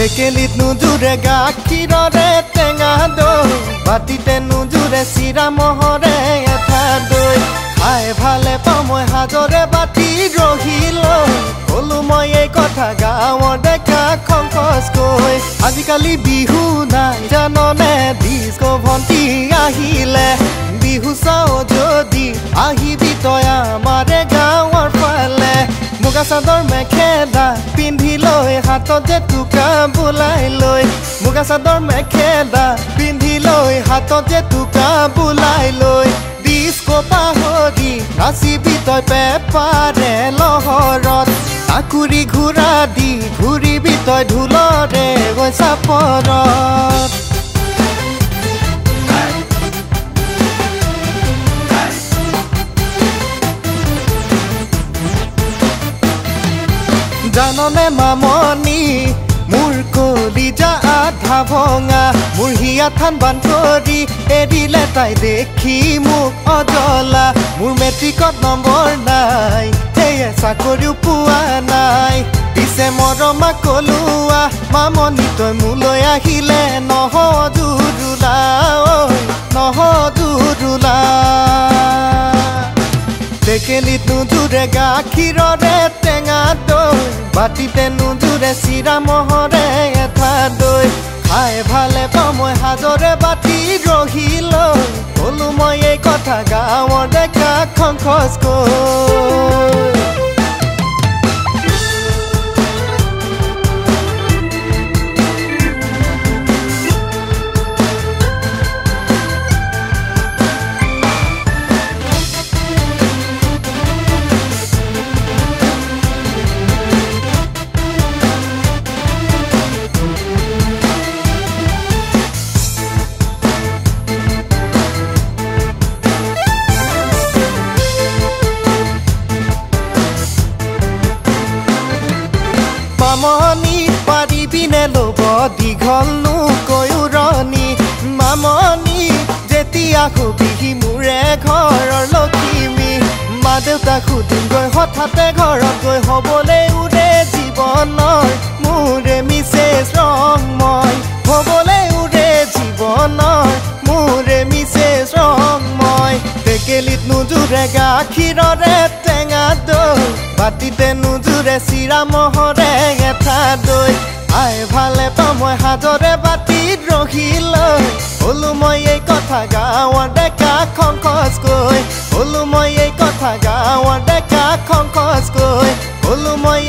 টেকেলিত নুজুৰে গাখীৰৰে টেঙা দৈ বাটিতে নুজুৰে চিৰা মহৰে এটা দৈ খাই ভালে পাওঁ মই হাজৰে বাটি ৰহি লৈ ক'লো মই এই কথা গাঁৱৰ ডেকা খংখচকৈ আজিকালি বিহু নাই জাননে ডিস্কো ভণ্টি আহিলে বিহু চাও যদি আহিবি তই আমাৰে গাঁৱৰ ফালে মুগা চাদৰ মেখেলা পিন্ধি লৈ হাতত যে টুকা বুলাই লৈ মুগা চাদৰ মেখেলা পিন্ধি লৈ হাতত যে টুকা বুলাই লৈ ডিস্কো পাহৰি নাচিবি তই পেপাৰে লহৰত আকুৰি ঘূৰা দি ঘূৰিবি তই ঢোলৰে গৈ চাপৰত জাননে মামনি মোৰ কলিজা আধা ভঙা মোৰ হিয়া থান বান কৰি এৰিলে তাই দেখি মোক অজলা মোৰ মেট্ৰিকত নম্বৰ নাই সেয়ে চাকৰিও পোৱা নাই পিছে মৰমা কলোৱা মামনি তই মোলৈ আহিলে নহজুৰুলা নহজুৰুলা টেকেলিত নুজুৰে গাখীৰৰে টেঙা দৈ বাটিতে নুজুৰে চিৰা মহৰে এটা দৈ খাই ভালে পাওঁ মই হাজৰে বাটি ৰহি লৈ ক'লো মই এই কথা গাঁৱৰ ডেকা খংখচকৈ মামনি পাৰিবিনে ল'ব দীঘলনো কয়ুৰণি মামনি যেতিয়া কবিহি মোৰে ঘৰৰ লখিমী মা দেউতাক সুধিমগৈ হঠাতে ঘৰত গৈ হ'বলৈ উৰে জীৱনৰ মোৰে মিছেছ ৰংময় হ'বলৈ উৰে জীৱনৰ মোৰে মিছেছ ৰংময় টেকেলিত নুজুৰে গাখীৰৰে টেঙা দৈ বাটিতে নুজুৰে চিৰা মহৰে এটা দৈ খাই ভালে পাওঁ মই হাজৰে বাটিত ৰহি লৈ ক'লো মই এই কথা গাঁৱৰ ডেকা খংখচকৈ ক'লো মই এই কথা গাঁৱৰ ডেকা খংখচকৈ ক'লো মই